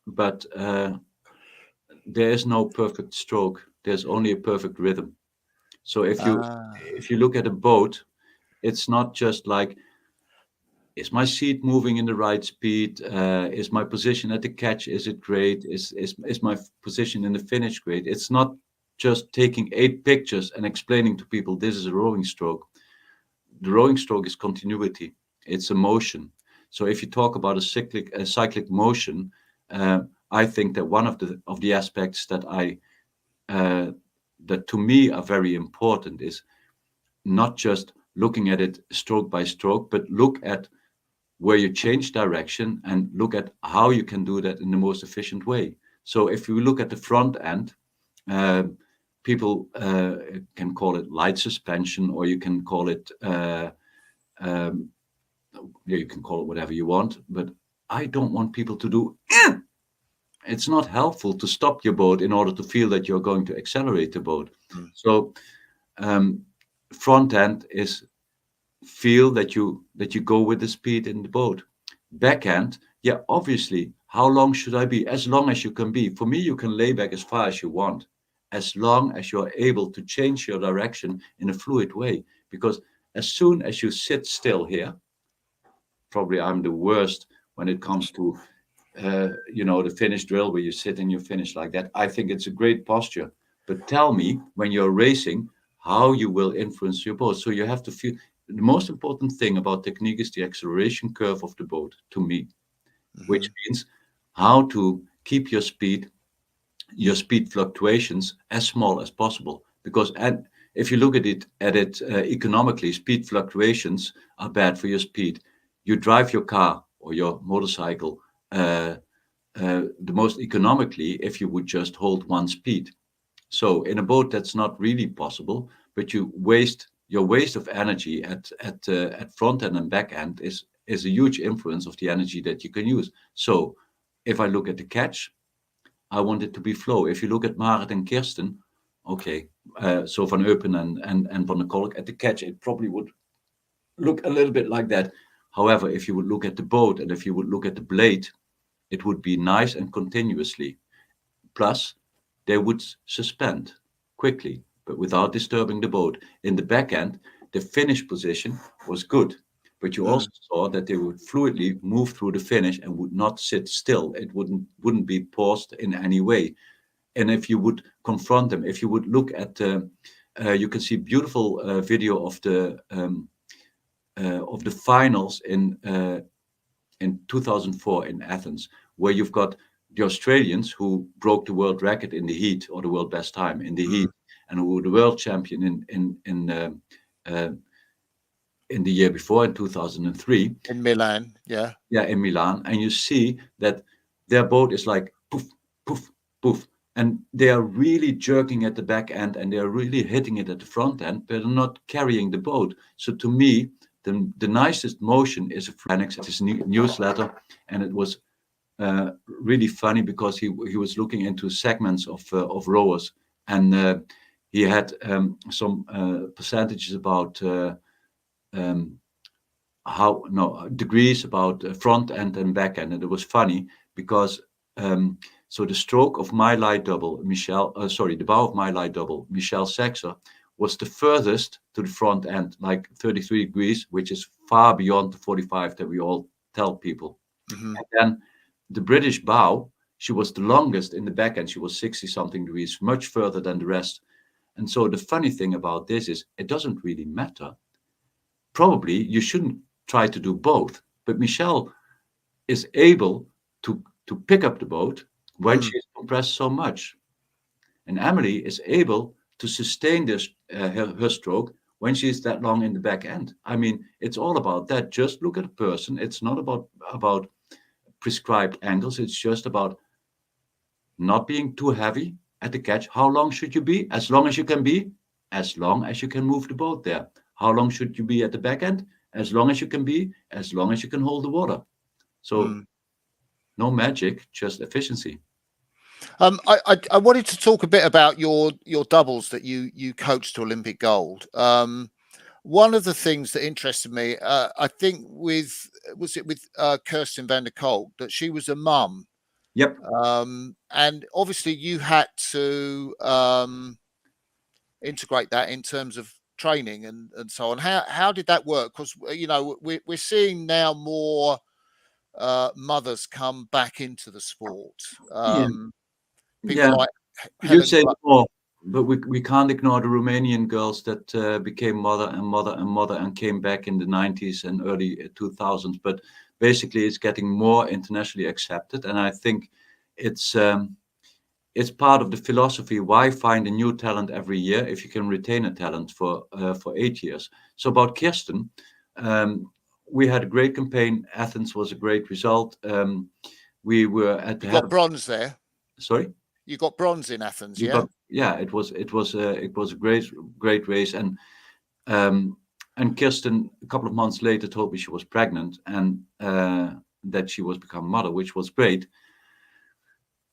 but there is no perfect stroke. There's only a perfect rhythm. So Ah. if you look at a boat, it's not just like, is my seat moving in the right speed? Is my position at the catch, is it great? Is my position in the finish great? It's not just taking 8 pictures and explaining to people this is a rowing stroke. The rowing stroke is continuity. It's a motion. So if you talk about a cyclic motion, I think that one of the aspects uh, that to me are very important is not just looking at it stroke by stroke, but look at where you change direction and look at how you can do that in the most efficient way. So if you look at the front end, uh, people can call it light suspension, or you can call it um, yeah, you can call it whatever you want, but I don't want people to do. It's not helpful to stop your boat in order to feel that you're going to accelerate the boat. Mm. So um, front end is feel that you go with the speed in the boat. Back end, yeah, obviously, how long should I be? As long as you can be. For me, you can lay back as far as you want, as long as you're able to change your direction in a fluid way. Because as soon as you sit still here, probably I'm the worst when it comes to the finish drill where you sit and you finish like that. I think it's a great posture. But tell me when you're racing how you will influence your boat. So you have to feel the most important thing about technique is the acceleration curve of the boat to me, which Mhm. means how to keep your speed fluctuations as small as possible. Because if you look at it economically, speed fluctuations are bad for your speed. You drive your car or your motorcycle the most economically if you would just hold one speed. So in a boat, that's not really possible, but your waste of energy at front end and back end is a huge influence of the energy that you can use. So if I look at the catch, I want it to be flow. If you look at Marit and Kirsten, okay, so Van Eupen and Van der Kolk at the catch, it probably would look a little bit like that. However, if you would look at the boat and if you would look at the blade, it would be nice and continuously. Plus, they would suspend quickly, but without disturbing the boat. In the back end, the finish position was good, but you also Mm. saw that they would fluidly move through the finish and would not sit still. It wouldn't be paused in any way. And if you would confront them, if you would look at, you can see beautiful video of the finals in 2004 in Athens, where you've got the Australians who broke the world record in the heat, or the world best time in the Mm. heat, and who were the world champion uh, in the year before in 2003. In Milan, yeah. Yeah, in Milan, and you see that their boat is like poof, poof, poof. and they are really jerking at the back end and they are really hitting it at the front end, but they're not carrying the boat. So to me, the nicest motion is a Phoenix, his newsletter, and it was really funny because he was looking into segments of rowers, and he had some percentages about degrees about front end and back end, and it was funny because so the stroke of my light double, the bow of my light double, Michelle Saxer, was the furthest to the front end, like 33 degrees, which is far beyond the 45 that we all tell people. Mm-hmm. And then the British bow, she was the longest in the back end. She was 60 something degrees, much further than the rest. And so the funny thing about this is it doesn't really matter. Probably you shouldn't try to do both, but Michelle is able to pick up the boat when she is compressed so much. And Emily is able to sustain this her stroke when she's that long in the back end. I mean, it's all about that. Just look at a person. It's not about prescribed angles. It's just about not being too heavy at the catch. How long should you be? As long as you can be, as long as you can move the boat there. How long should you be at the back end? As long as you can be, as long as you can hold the water. So no magic, just efficiency. I wanted to talk a bit about your doubles that you coached to Olympic gold. One of the things that interested me, I think, with Kirsten van der Kolk, that she was a mum. Yep. And obviously you had to integrate that in terms of training and so on. How did that work? Because we're seeing now more mothers come back into the sport. People like You Helen say more, but we can't ignore the Romanian girls that became mother and came back in the 90s and early 2000s. But basically, it's getting more internationally accepted, and I think it's part of the philosophy. Why find a new talent every year if you can retain a talent for 8 years? So about Kirsten, we had a great campaign. Athens was a great result. We were at the you got bronze there. Sorry. You got bronze in Athens, it was a great race, and Kirsten a couple of months later told me she was pregnant and that she was become mother, which was great.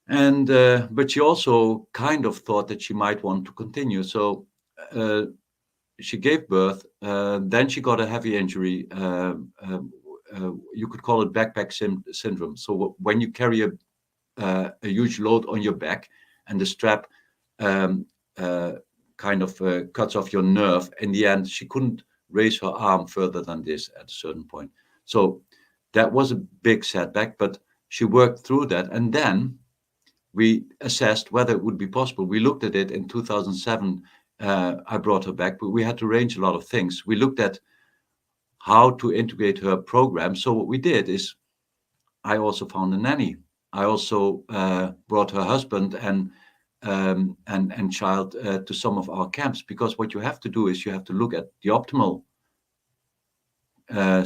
And but she also kind of thought that she might want to continue, so she gave birth. Then she got a heavy injury. You could call it backpack syndrome. So when you carry a huge load on your back and the strap kind of cuts off your nerve. In the end, she couldn't raise her arm further than this at a certain point. So that was a big setback, but she worked through that. And then we assessed whether it would be possible. We looked at it in 2007. I brought her back, but we had to arrange a lot of things. We looked at how to integrate her program. So what we did is I also found a nanny. I also brought her husband and child to some of our camps, because what you have to do is you have to look at the optimal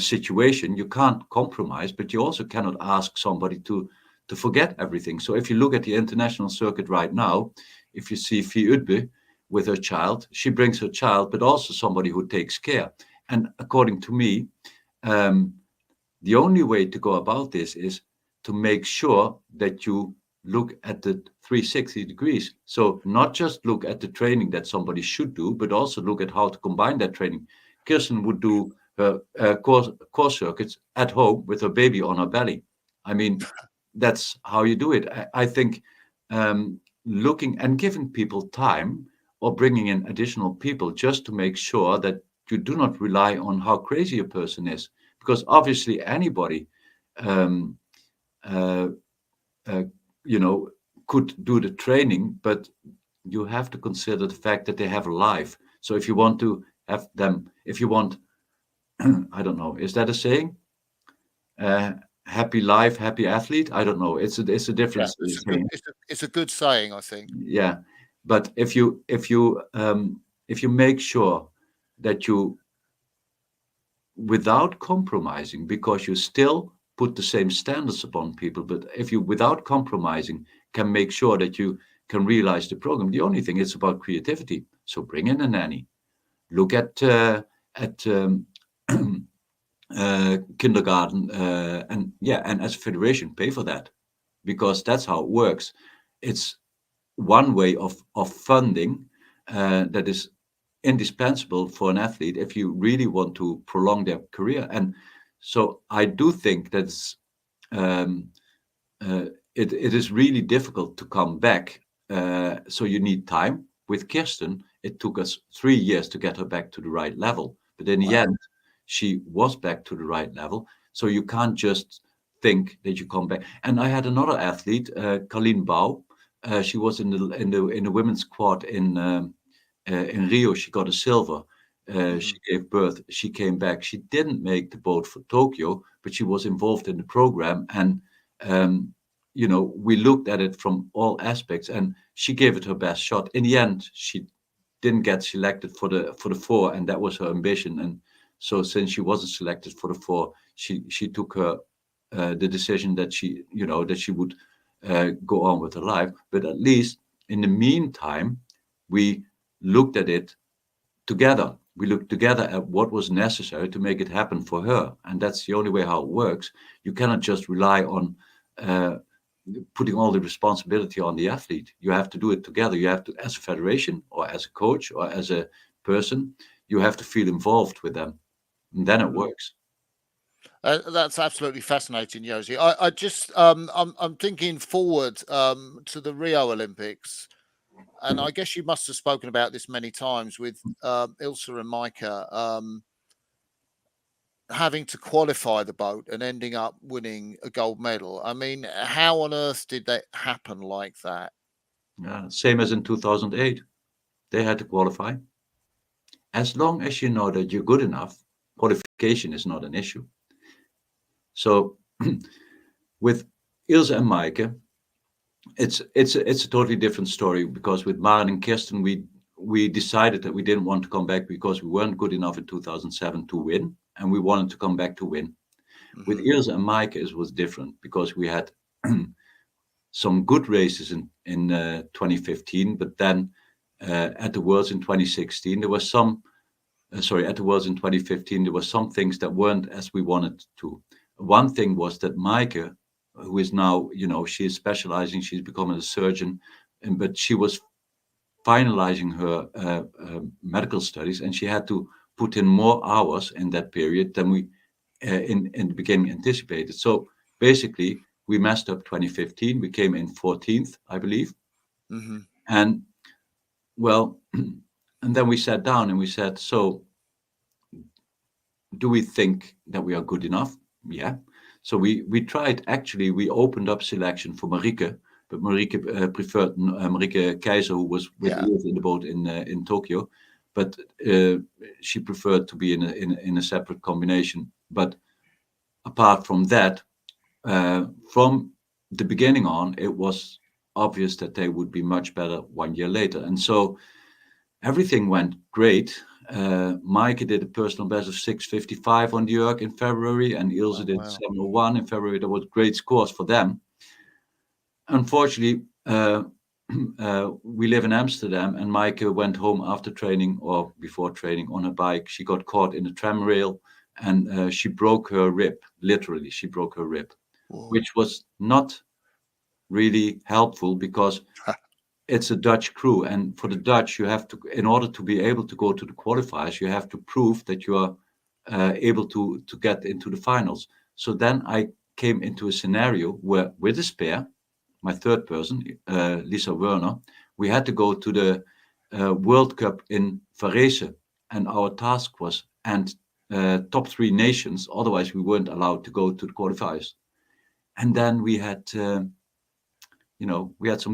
situation. You can't compromise, but you also cannot ask somebody to forget everything. So if you look at the international circuit right now, if you see Fi Udbe with her child, she brings her child, but also somebody who takes care. And according to me, the only way to go about this is to make sure that you look at the 360 degrees. So not just look at the training that somebody should do, but also look at how to combine that training. Kirsten would do her core circuits at home with her baby on her belly. I mean, that's how you do it. I think looking and giving people time, or bringing in additional people just to make sure that you do not rely on how crazy a person is, because obviously anybody could do the training, but you have to consider the fact that they have a life. So if you want to have them, if you want, I don't know, is that a saying? Happy life, happy athlete. I don't know. It's a different saying. It's a good saying, I think. Yeah, but if you make sure that you, without compromising, because you still put the same standards upon people, but if you, without compromising, can make sure that you can realize the program. The only thing is about creativity. So bring in a nanny. Look at kindergarten, and as a federation, pay for that, because that's how it works. It's one way of funding that is indispensable for an athlete if you really want to prolong their career. And so I do think that's um, it is really difficult to come back. So you need time. With Kirsten, it took us 3 years to get her back to the right level. But in the Wow. end, she was back to the right level. So you can't just think that you come back. And I had another athlete, Colleen Bau. She was in the women's quad in Rio. She got a silver. Hmm. She gave birth. She came back. She didn't make the boat for Tokyo, but she was involved in the program. And um, we looked at it from all aspects, and she gave it her best shot. In the end, she didn't get selected for the four, and that was her ambition. And so, since she wasn't selected for the four, she took the decision that she would go on with her life. But at least in the meantime, we looked at it together. We looked together at what was necessary to make it happen for her, and that's the only way how it works. You cannot just rely on uh, putting all the responsibility on the athlete. You have to do it together. You have to, as a federation or as a coach or as a person, you have to feel involved with them, and then it works. That's absolutely fascinating, Josy. I just I'm thinking forward to the Rio Olympics, and I guess you must have spoken about this many times with Ilsa and Micah having to qualify the boat and ending up winning a gold medal. I mean, how on earth did that happen like that? Same as in 2008, they had to qualify. As long as you know that you're good enough, qualification is not an issue. So with Ilse and Maaike, it's a totally different story, because with Maren and Kirsten, we decided that we didn't want to come back because we weren't good enough in 2007 to win, and we wanted to come back to win. With Hmm. Ilse and Maaike, it was different because we had some good races in 2015, but then at the Worlds in 2016, there was some. Sorry, at the Worlds in 2015, there were some things that weren't as we wanted to. One thing was that Maaike, who is now, she is specializing, she's becoming a surgeon, but she was finalizing her medical studies, and she had to put in more hours in that period than we in the beginning anticipated. So basically, we messed up 2015. We came in 14th, I believe, Hmm. and well, and then we sat down and we said, so do we think that we are good enough? Yeah. So we tried, actually, we opened up selection for Marieke, but Marieke preferred Marieke Keizer, who was with Yeah. Ilse in the boat in Tokyo, but she preferred to be in a separate combination. But apart from that, from the beginning on, it was obvious that they would be much better 1 year later. And so everything went great. Maaike did a personal best of 6:55 on the Urk in February, and Ilse did Wow. 7:01 in February. That was great scores for them. Unfortunately, we live in Amsterdam, and Maaike went home after training or before training on her bike. She got caught in a tram rail, and she broke her rib. Literally, she broke her rib, Whoa. which was not really helpful because it's a Dutch crew, and for the Dutch, you have to, in order to be able to go to the qualifiers, you have to prove that you are able to get into the finals. So then I came into a scenario where, with a spare, my third person, Lisa Werner, we had to go to the World Cup in Varese, and our task was and top three nations. Otherwise, we weren't allowed to go to the qualifiers. And then we had some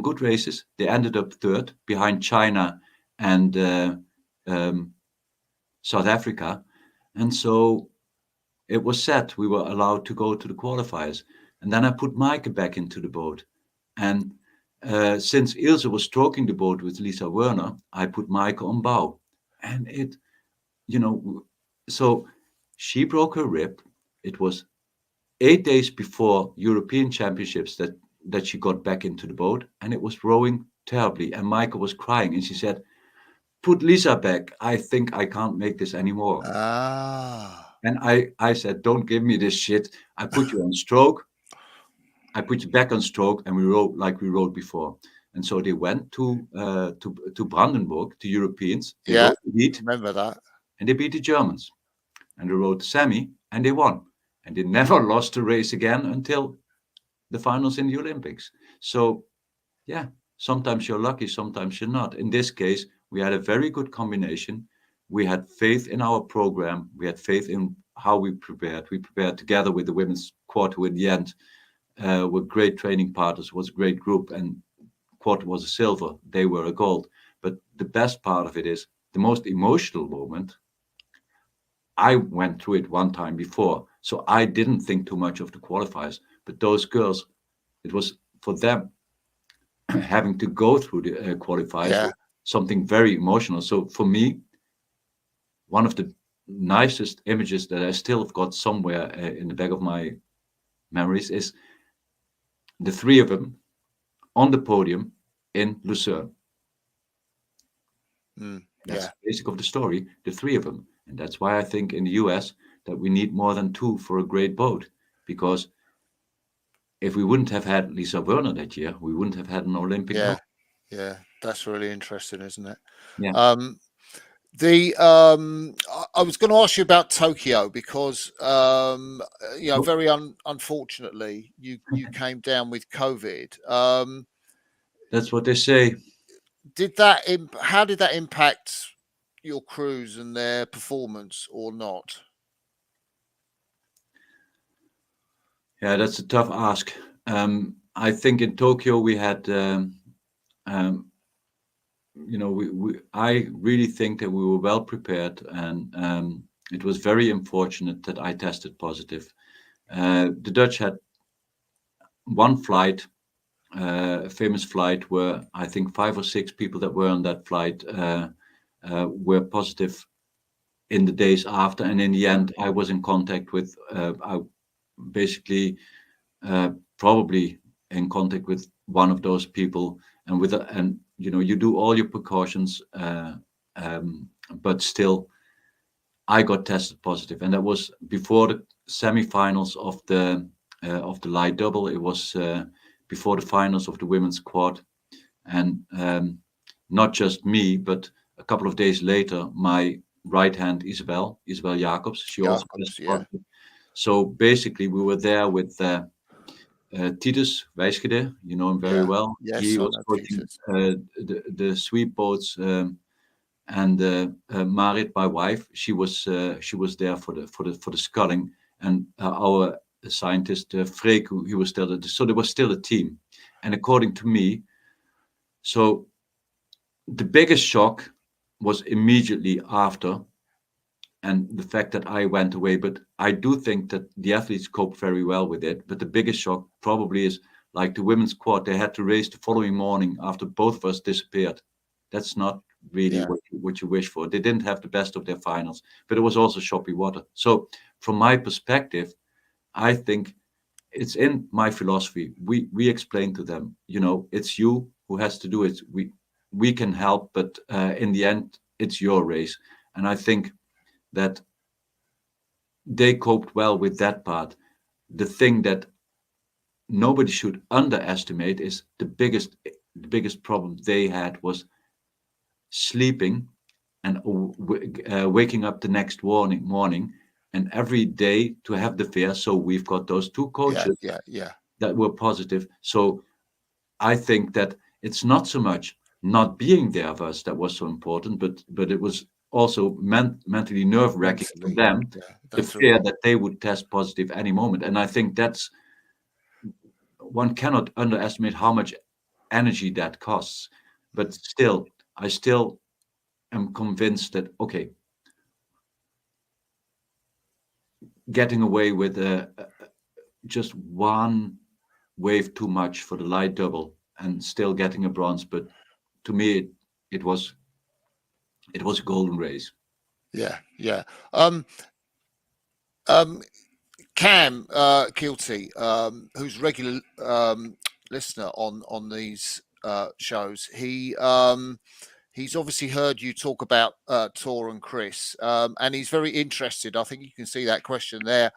good races. They ended up third behind China and um, South Africa. And so it was set. We were allowed to go to the qualifiers. And then I put Maaike back into the boat. And since Ilse was stroking the boat with Lisa Werner, I put Maaike on bow. And so she broke her rib. It was 8 days before European Championships that she got back into the boat, and it was rowing terribly. And Michael was crying, and she said, "Put Lisa back. I think I can't make this anymore." Ah. And I said, "Don't give me this shit. I put you on stroke. I put you back on stroke, and we rode like we rode before." And so they went to Brandenburg, to Europeans. They Yeah. rode the heat, Remember that. and they beat the Germans. And they rode the semi, and they won. And they never lost a race again until the finals in the Olympics. So, yeah, sometimes you're lucky, sometimes you're not. In this case, we had a very good combination. We had faith in our program. We had faith in how we prepared. We prepared together with the women's quad, who in the end were great training partners, was a great group, and quad was a silver. They were a gold. But the best part of it is the most emotional moment. I went through it one time before, so I didn't think too much of the qualifiers. But those girls, it was for them having to go through the qualifiers Yeah. was something very emotional. So for me, one of the nicest images that I still have got somewhere in the back of my memories is the three of them on the podium in Lucerne. That's Yeah. the basic of the story, the three of them. And that's why I think in the US that we need more than two for a great boat. Because if we wouldn't have had Lisa Werner that year, we wouldn't have had an Olympic Yeah. gold. Yeah. That's really interesting, isn't it? Yeah. I was going to ask you about Tokyo because Well, very unfortunately you came down with COVID. that's what they say. How did that impact your crews and their performance or not? Yeah, that's a tough ask. I think in Tokyo we had, um, I really think that we were well prepared, and it was very unfortunate that I tested positive. The Dutch had one flight, a famous flight, where I think 5 or 6 people that were on that flight were positive in the days after, and in the end, I was in contact with, I basically probably in contact with one of those people, and you do all your precautions, but still, I got tested positive, and that was before the semifinals of the light double. It was before the finals of the women's quad, and not just me, but a couple of days later, my right hand Isabel Jacobs, she also Jacobs, tested yeah. positive. So basically, we were there with Titus Wijskede, you know him very Yeah. well. Yes, He I was know coaching Titus. the sweep boats, and Marit, my wife, she was there for the sculling, and our scientist Freek, he was still so there was still a team, and according to me, so the biggest shock was immediately after, and the fact that I went away. But I do think that the athletes cope very well with it. But the biggest shock probably is like the women's quad. They had to race the following morning after both of us disappeared. That's not really Yeah. what you wish for. They didn't have the best of their finals, but it was also choppy water. So from my perspective, I think it's in my philosophy. We explain to them, it's you who has to do it. We can help, but in the end, it's your race. And I think that they coped well with that part. The thing that nobody should underestimate is the biggest problem they had was sleeping and waking up the next morning and every day to have the fear. So we've got those two Yeah. coaches Yeah. Yeah. that were positive. So I think that it's not so much not being there of us that was so important, but it was also mentally nerve-wracking for Mentally. them, Yeah. the That's fear right. that they would test positive any moment. And I think that's one cannot underestimate how much energy that costs. But still, I still am convinced that okay, getting away with just one wave too much for the light double and still getting a bronze, but to me it was a golden race. Yeah. Yeah. Um, Cam Kilty, who's regular listener on these shows. He's obviously heard you talk about Tor and Chris, and he's very interested. I think you can see that question there,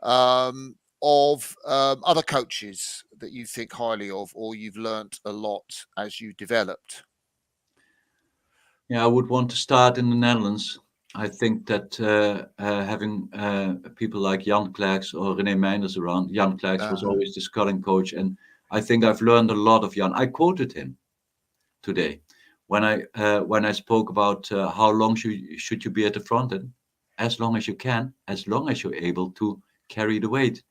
of other coaches that you think highly of, or you've learnt a lot as you developed. Yeah, I would want to start in the Netherlands. I think that having people like Jan Klerks or René Meinders around, Jan Klerks was always the sculling coach, and I think I've learned a lot of Jan. I quoted him today when I spoke about how long should you be at the front end, as long as you can, as long as you're able to carry the weight,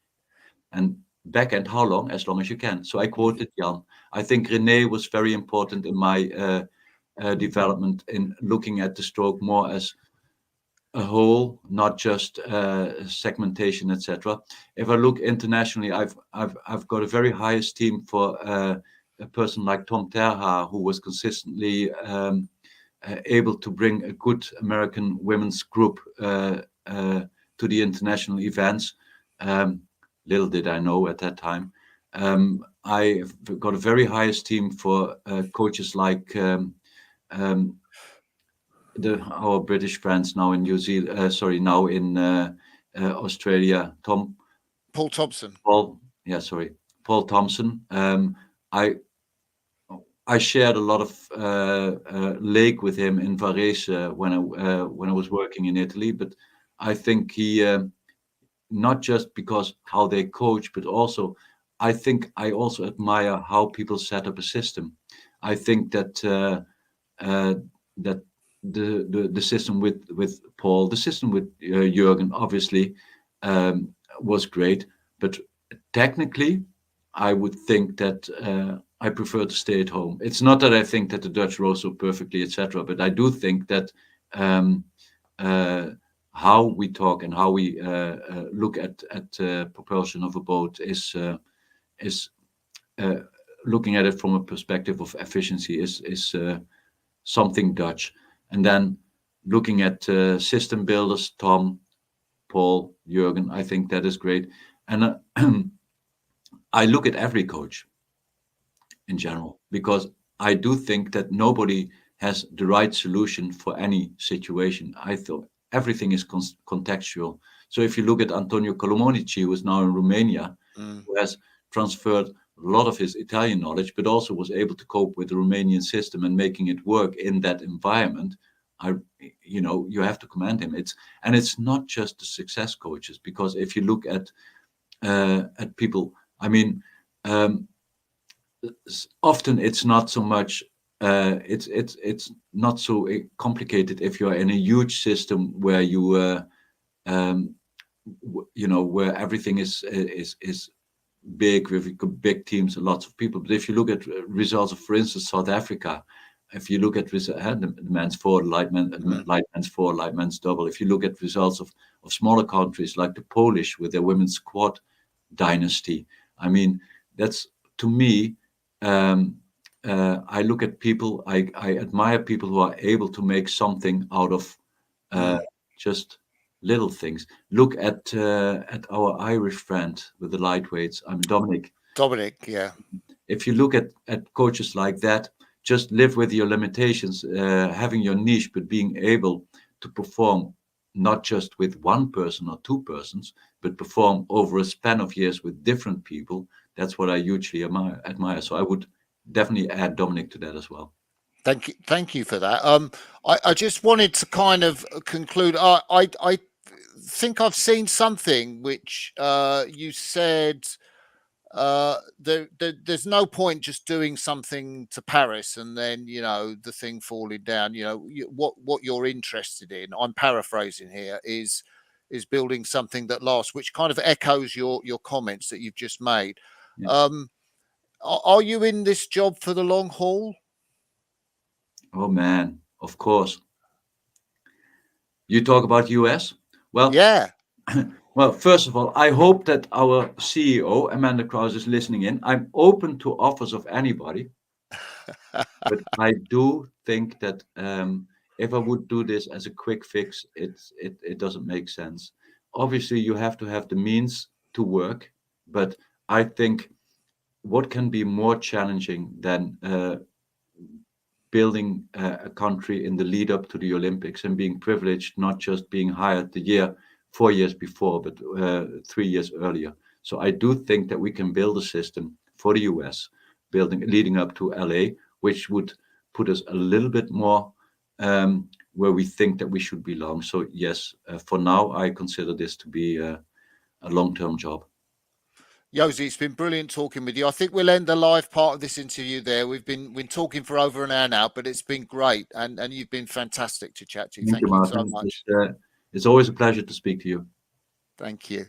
and back end how long, as long as you can. So I quoted Jan. I think René was very important in my development in looking at the stroke more as a whole, not just segmentation, etc. If I look internationally, I've got a very high esteem for a person like Tom Terha, who was consistently able to bring a good American women's group to the international events. Little did I know at that time. I've got a very high esteem for coaches like our British friends now in New Zealand. Now in Australia, Paul Thompson. Paul Thompson. I shared a lot of lake with him in Varese when I was working in Italy. But I think he, not just because how they coach, but also I think I also admire how people set up a system. I think that that the system with Paul, the system with Jürgen, obviously was great, but technically, I would think that I prefer to stay at home. It's not that I think that the Dutch row so perfectly, etc., but I do think that how we talk and how we look at propulsion of a boat is looking at it from a perspective of efficiency is something Dutch. And then looking at system builders, Tom, Paul, Jürgen, I think that is great. And I look at every coach in general, because I do think that nobody has the right solution for any situation. I thought everything is contextual. So if you look at Antonio Colomonici, who is now in Romania, who has transferred a lot of his Italian knowledge, but also was able to cope with the Romanian system and making it work in that environment, you have to commend him. It's not just the success coaches, because if you look at people, I mean, often it's not so much. It's not so complicated if you're in a huge system where where everything is big, with big teams and lots of people. But if you look at results of, for instance, South Africa, if you look at the men's four, light men's four, light men's double, if you look at results of smaller countries like the Polish with their women's quad dynasty, I mean, that's, to me, I look at people, I admire people who are able to make something out of just little things. Look at our Irish friend with the lightweights. I'm Dominic. Yeah. If you look at coaches like that, just live with your limitations, having your niche, but being able to perform not just with one person or two persons, but perform over a span of years with different people. That's what I hugely admire. So I would definitely add Dominic to that as well. Thank you for that. I just wanted to kind of conclude. I think I've seen something which you said. There's no point just doing something to Paris and then the thing falling down. What you're interested in, I'm paraphrasing here, is building something that lasts, which kind of echoes your comments that you've just made. Yeah. Are you in this job for the long haul? Oh man, of course. You talk about US? Well, yeah. Well, first of all, I hope that our CEO, Amanda Krause, is listening in. I'm open to offers of anybody. But I do think that if I would do this as a quick fix, it doesn't make sense. Obviously, you have to have the means to work. But I think what can be more challenging than building a country in the lead up to the Olympics and being privileged, not just being hired the 4 years before, but 3 years earlier. So I do think that we can build a system for the US, leading up to LA, which would put us a little bit more where we think that we should belong. So yes, for now, I consider this to be a long-term job. Josy, it's been brilliant talking with you. I think we'll end the live part of this interview there. We've been talking for over an hour now, but it's been great, and you've been fantastic to chat to. Thank you, Thank you so Martin. much. It's always a pleasure to speak to you. Thank you.